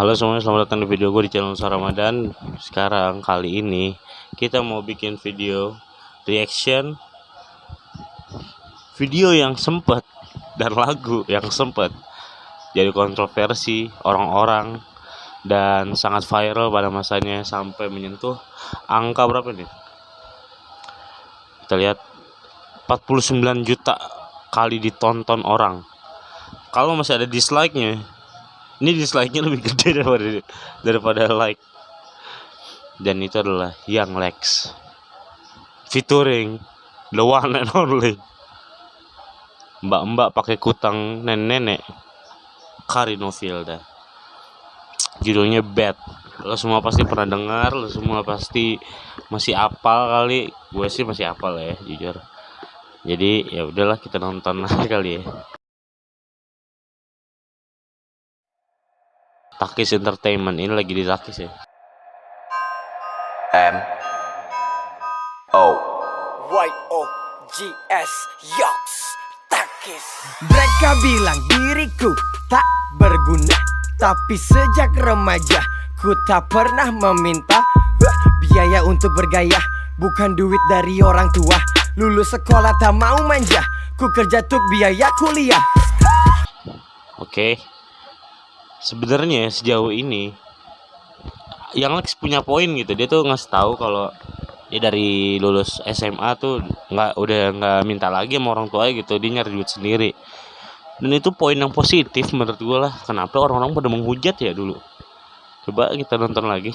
Halo semuanya, selamat datang di video gue di channel Ramadan. Sekarang kali ini kita mau bikin video reaction video yang sempat dan lagu yang sempat jadi kontroversi orang-orang dan sangat viral pada masanya sampai menyentuh angka berapa nih? Kita lihat 49 juta kali ditonton orang. Kalau masih ada dislike-nya, ini dislike-nya lebih gede daripada like. Dan itu adalah Young Lex featuring the one and only mbak-mbak pakai kutang nenek-nenek Karinovilda. Judulnya Bad. Lo semua pasti pernah dengar, lo semua pasti masih hafal kali. Gue sih masih hafal ya, jujur. Jadi ya udahlah, kita nonton aja kali ya. Takis Entertainment ini lagi di Takis ya. MOYOGS Yoks Takis. Mereka bilang diriku tak berguna, tapi sejak remaja ku tak pernah meminta biaya untuk bergaya. Bukan duit dari orang tua, lulus sekolah tak mau manja, ku kerja untuk biaya kuliah. Oke. Sebenarnya sejauh ini Young Lex punya poin gitu. Dia tuh ngasih tahu kalau dia dari lulus SMA tuh udah nggak minta lagi sama orang tua gitu, dia nyari duit sendiri. Dan itu poin yang positif menurut gue lah. Kenapa orang-orang pada menghujat ya dulu? Coba kita nonton lagi.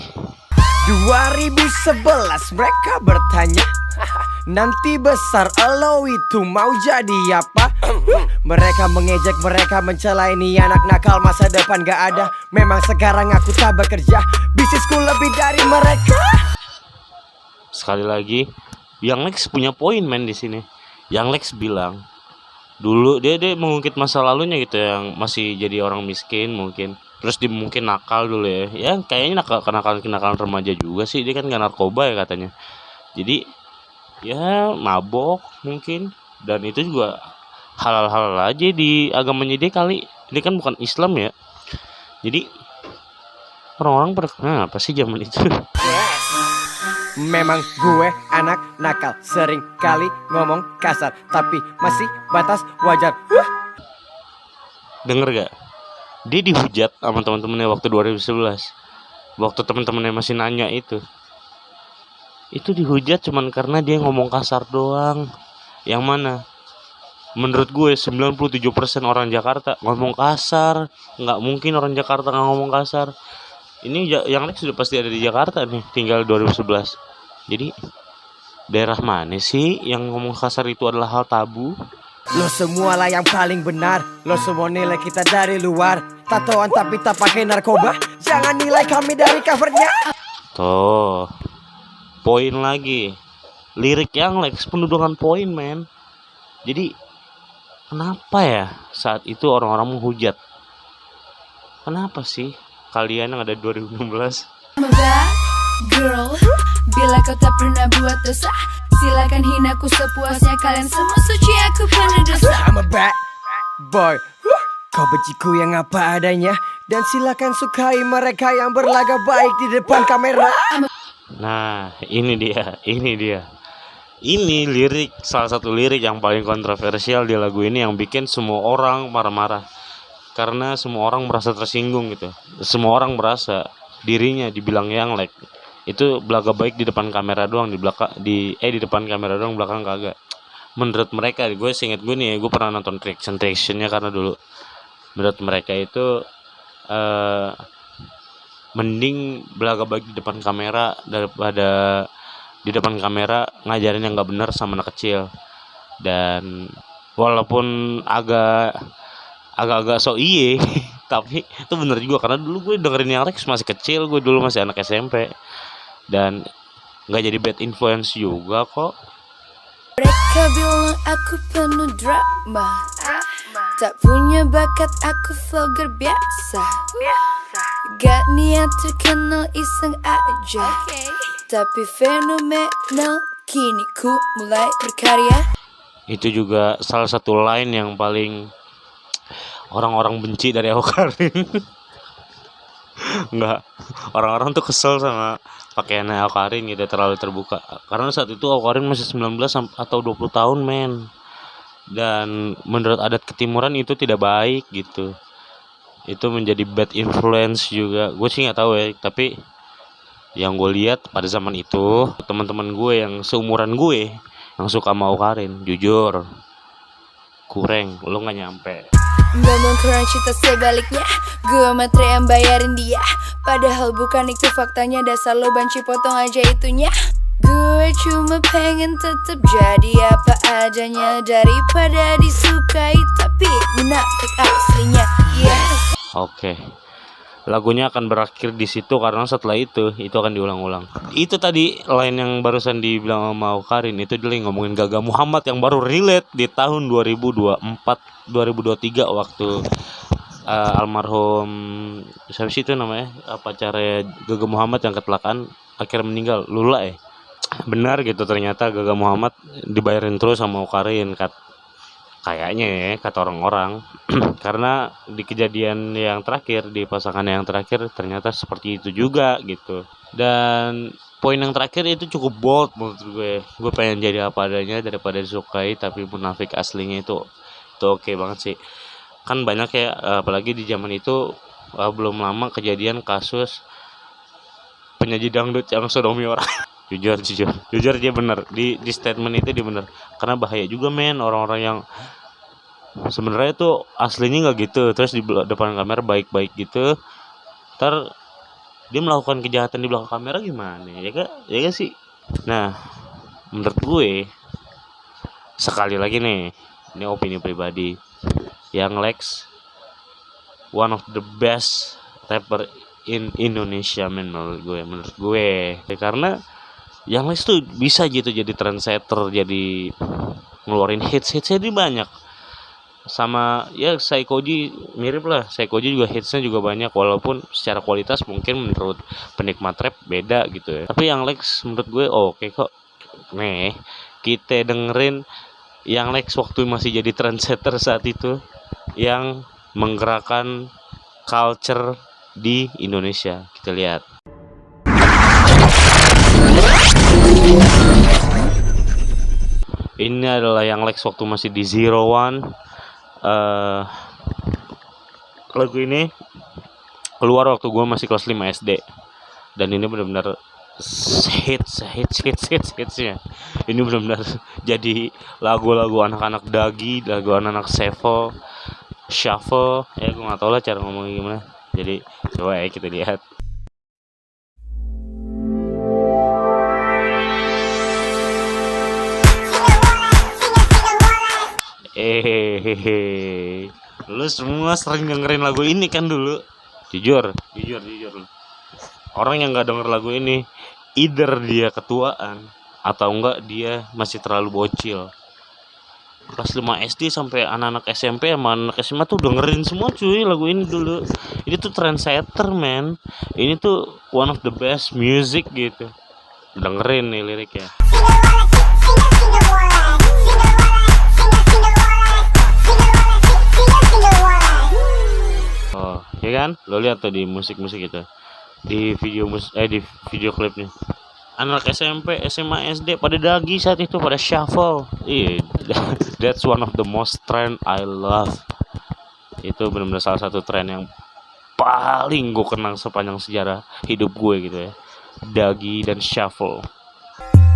2011 mereka bertanya, nanti besar elo itu mau jadi apa? Mereka mengejek, mereka mencela, ini anak nakal, masa depan gak ada. Memang sekarang aku tak bekerja, bisnisku lebih dari mereka. Sekali lagi, Young Lex punya poin men di sini. Young Lex bilang dulu dia mengungkit masa lalunya gitu, yang masih jadi orang miskin mungkin. Terus dia mungkin nakal dulu ya. Ya kayaknya kenakalan remaja juga sih. Dia kan gak narkoba ya katanya. Jadi ya mabok mungkin. Dan itu juga halal-halal aja di agamanya dia kali. Dia kan bukan Islam ya. Jadi orang-orang apa sih zaman itu? Memang gue anak nakal, sering kali ngomong kasar, tapi masih batas wajar. Denger gak? Dia dihujat sama teman-temannya waktu 2011. Waktu teman-temannya masih nanya itu dihujat cuman karena dia ngomong kasar doang. Yang mana menurut gue 97% orang Jakarta ngomong kasar. Nggak mungkin orang Jakarta nggak ngomong kasar. Ini yang Lex sudah pasti ada di Jakarta nih, tinggal 2011. Jadi daerah mana sih yang ngomong kasar itu adalah hal tabu? Lo semua lah yang paling benar, lo semua nilai kita dari luar. Tatoan tapi tak pakai narkoba, jangan nilai kami dari covernya. Tuh, poin lagi. Lirik Young Lex penuh dengan poin men. Jadi kenapa ya saat itu orang-orang menghujat? Kenapa sih kalian yang ada 2016? I'm a bad girl. Bila kau tak pernah buat dosa, silakan hinaku sepuasnya. Kalian semua suci, aku penuh dosa. I'm a bad boy. Kau benciku yang apa adanya, dan silakan sukai mereka yang berlagak baik di depan kamera. Nah, ini dia. Ini lirik, salah satu lirik yang paling kontroversial di lagu ini, yang bikin semua orang marah-marah. Karena semua orang merasa tersinggung gitu. Semua orang merasa dirinya dibilang Young Lex itu belaga baik di depan kamera doang, di depan kamera doang, belakang kagak. Menurut mereka, gue seinget gue nih, gue pernah nonton reactionnya karena dulu. Menurut mereka itu mending belaga baik di depan kamera daripada di depan kamera ngajarin yang nggak benar sama anak kecil. Dan walaupun agak-agak so iye tapi itu bener juga, karena dulu gue dengerin Young Lex masih kecil, gue dulu masih anak SMP, dan nggak jadi bad influence juga kok. Mereka bilang aku penuh drama, tak punya bakat, aku vlogger biasa. Gak niat terkenal, iseng aja, tapi fenomenal, kini ku mulai berkarya. Itu juga salah satu line yang paling orang-orang benci dari Awkarin. Nggak, orang-orang tuh kesel sama pakaiannya Awkarin gitu, terlalu terbuka. Karena saat itu Awkarin masih 19 atau 20 tahun men. Dan menurut adat ketimuran itu tidak baik gitu. Itu menjadi bad influence juga. Gue sih nggak tahu ya, tapi yang gue lihat pada zaman itu teman-teman gue yang seumuran gue yang suka mau Awkarin, jujur kurang, lo nggak nyampe. Ngomong kurang cinta sebaliknya, gue matre yang bayarin dia. Padahal bukan itu faktanya, dasar lo banci potong aja itunya. Gue cuma pengen tetap jadi apa adanya, daripada disukai tapi munafik aslinya. Yes. Oke. Lagunya akan berakhir di situ karena setelah itu akan diulang-ulang. Itu tadi line yang barusan dibilang sama Awkarin itu dia ngomongin Gaga Muhammad yang baru relate di tahun 2023 waktu almarhum siapa sih itu namanya, pacarnya Gaga Muhammad yang kecelakaan akhirnya meninggal, Lula ya. Benar gitu, ternyata Gaga Muhammad dibayarin terus sama Awkarin kayaknya ya, kata orang-orang. Karena di kejadian yang terakhir, di pasangan yang terakhir ternyata seperti itu juga gitu. Dan poin yang terakhir itu cukup bold menurut gue pengen jadi apa adanya daripada disukai tapi munafik aslinya itu oke banget sih. Kan banyak ya, apalagi di zaman itu belum lama kejadian kasus penyaji dangdut yang sodomi orang. jujur dia bener di statement itu, dia bener, karena bahaya juga men, orang-orang yang sebenarnya tuh aslinya nggak gitu, terus di depan kamera baik-baik gitu, ntar dia melakukan kejahatan di belakang kamera gimana ya gak sih. Nah menurut gue, sekali lagi nih, ini opini pribadi, Young Lex one of the best rapper in Indonesia men, menurut gue karena Young Lex tuh bisa gitu jadi trendsetter, jadi ngeluarin hitsnya dia banyak. Sama ya Saikoji mirip lah, Saikoji juga hitsnya juga banyak, walaupun secara kualitas mungkin menurut penikmat rap beda gitu ya. Tapi Young Lex menurut gue oke kok. Nih kita dengerin Young Lex waktu masih jadi trendsetter saat itu, yang menggerakkan culture di Indonesia. Kita lihat. Ini adalah Young Lex waktu masih di Zero One. Lagu ini keluar waktu gue masih kelas 5 SD, dan ini benar-benar hitsnya. Ini benar-benar jadi lagu-lagu anak-anak Dagi, lagu anak-anak Shuffle ya, gue nggak tahu lah cara ngomongnya gimana. Jadi coba ya kita lihat. Lu semua sering dengerin lagu ini kan dulu? Jujur. Orang yang nggak denger lagu ini, either dia ketuaan atau enggak dia masih terlalu bocil. Kelas 5 SD sampai anak-anak SMP sama anak SMA tuh dengerin semua cuy lagu ini dulu. Ini tuh trendsetter man. Ini tuh one of the best music gitu. Dengerin nih liriknya. Oh, ya kan? Lo lihat tuh di musik-musik itu. Di video klipnya. Anak SMP, SMA, SD pada Dagi saat itu, pada Shuffle. Iya, that's one of the most trend I love. Itu benar-benar salah satu tren yang paling gue kenang sepanjang sejarah hidup gue gitu ya. Dagi dan Shuffle.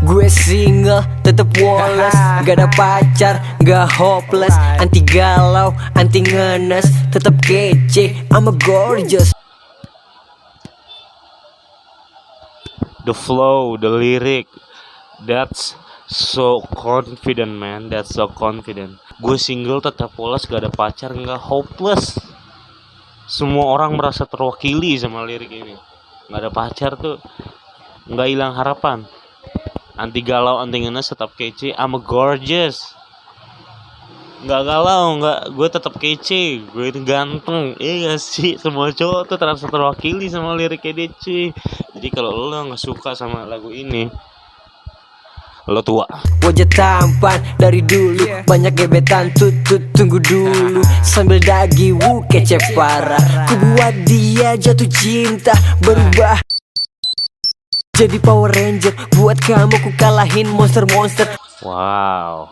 Gue single, tetep woles, gak ada pacar, gak hopeless, anti galau, anti ngenes, tetep kece, I'm a gorgeous. The flow, the lyric, that's so confident man, that's so confident. Gue single, tetap woles, gak ada pacar, gak hopeless. Semua orang merasa terwakili sama lirik ini. Gak ada pacar tuh gak hilang harapan. Anti galau, anti ngenes, tetap kece, I'm a gorgeous. Nggak galau, gue tetap kece, gue itu ganteng. Iya gak sih, semua cowok tuh terasa terwakili sama liriknya dia cuy. Jadi kalau lo nggak suka sama lagu ini, lo tua. Wajah tampan dari dulu, banyak gebetan tutut tunggu dulu. Sambil dagi kece parah, ku buat dia jatuh cinta, berubah jadi Power Ranger. Buat kamu ku kalahin monster-monster. Wow.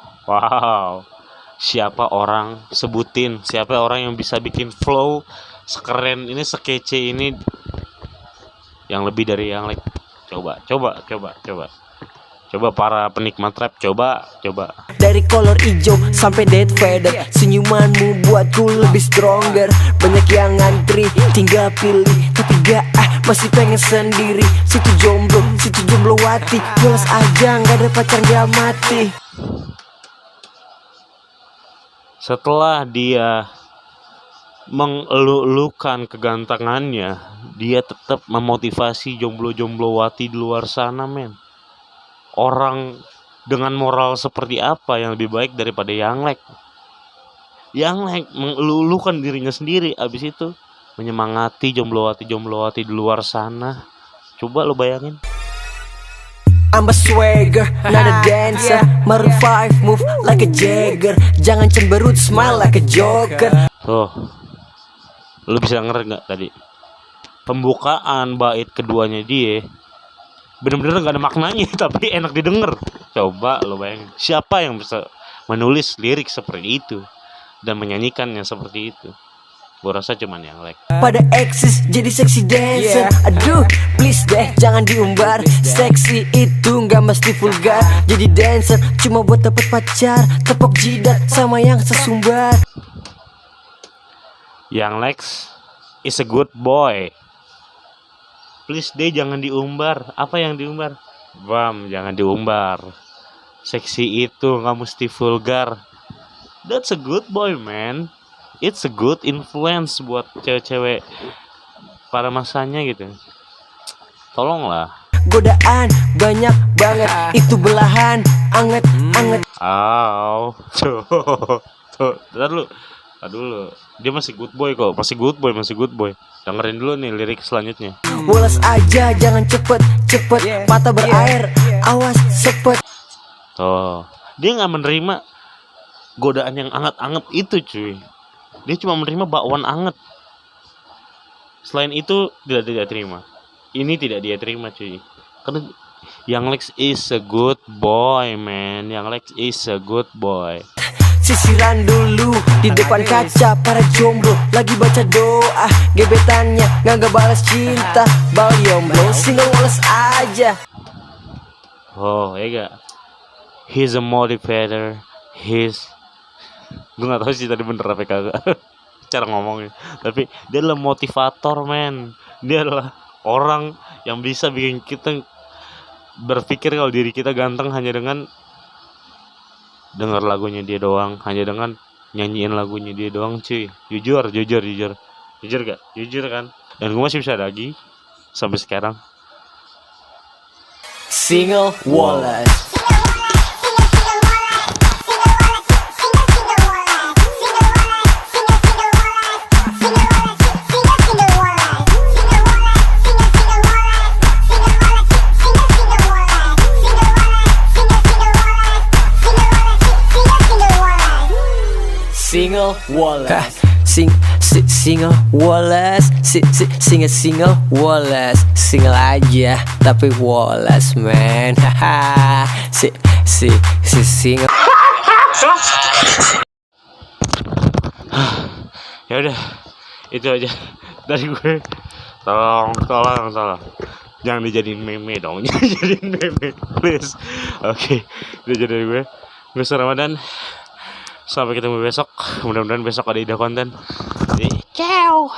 Siapa orang yang bisa bikin flow sekeren ini, sekece ini, yang lebih dari yang like. Coba para penikmat rap, coba. Dari kolor hijau sampai dead feather, senyumanmu buatku lebih stronger. Banyak yang ngantri, tinggal pilih, tapi gak masih pengen sendiri. Situ jomblo wati, jelas aja gak ada pacar gak mati. Setelah dia mengeluh-elukan kegantengannya, dia tetap memotivasi jomblo-jomblowati di luar sana, men. Orang dengan moral seperti apa yang lebih baik daripada Yanglek? Yanglek mengeluh-elukan dirinya sendiri, abis itu menyemangati jomblo-wati di luar sana. Coba lo bayangin. I'm a swagger, not a dancer. Maroon 5 move like a Jagger. Jangan cemberut, smile like a Joker. Tuh, lo bisa denger nggak tadi? Pembukaan bait keduanya dia bener-bener gak ada maknanya, tapi enak didengar. Coba lo bayangin, siapa yang bisa menulis lirik seperti itu dan menyanyikannya seperti itu? Gue rasa cuman Yanglek. Pada eksis jadi seksi dancer. Aduh, please deh jangan diumbar. Seksi itu gak mesti vulgar. Jadi dancer cuma buat dapet pacar, tepok jidat sama yang sesumbar. Yanglek is a good boy. Please deh jangan diumbar. Apa yang diumbar? Bam, jangan diumbar. Seksi itu gak mesti vulgar. That's a good boy, man. It's a good influence buat cewek-cewek pada masanya gitu. Tolonglah. Godaan banyak banget, itu belahan anget. Tuh, tar dulu. Dia masih good boy kok, masih good boy. Dengerin dulu nih lirik selanjutnya. Woles aja, jangan cepet, mata berair, awas sepet. Tuh, dia nggak menerima godaan yang anget-anget itu, cuy. Dia cuma menerima bakwan anget. Selain itu tidak terima. Ini tidak dia terima, cuy. Karena Yanglek is a good boy, man. Yanglek is a good boy. Sisiran dulu di depan kaca, para jomblo lagi baca doa. Gebetannya nggak balas cinta, bal jomblo single woles aja. Oh, ya gak? He's a motivator. Gue gak tahu sih tadi bener apa kagak cara ngomongnya, tapi dia adalah motivator, men. Dia adalah orang yang bisa bikin kita berpikir kalau diri kita ganteng hanya dengan dengar lagunya dia doang, hanya dengan nyanyiin lagunya dia doang, cuy. Jujur gak? Jujur kan? Dan gue masih bisa lagi sampai sekarang. Single Wallace. Single Wallace, single Wallace, single Wallace, single aja tapi Wallace, man. Single. Ya udah, itu aja dari gue. Tolong. Jangan dijadiin meme dong. Jangan dijadiin meme, please. Oke, itu aja dari gue. Gue Ramadan. Sampai ketemu besok. Mudah-mudahan besok ada ide konten. Ciao.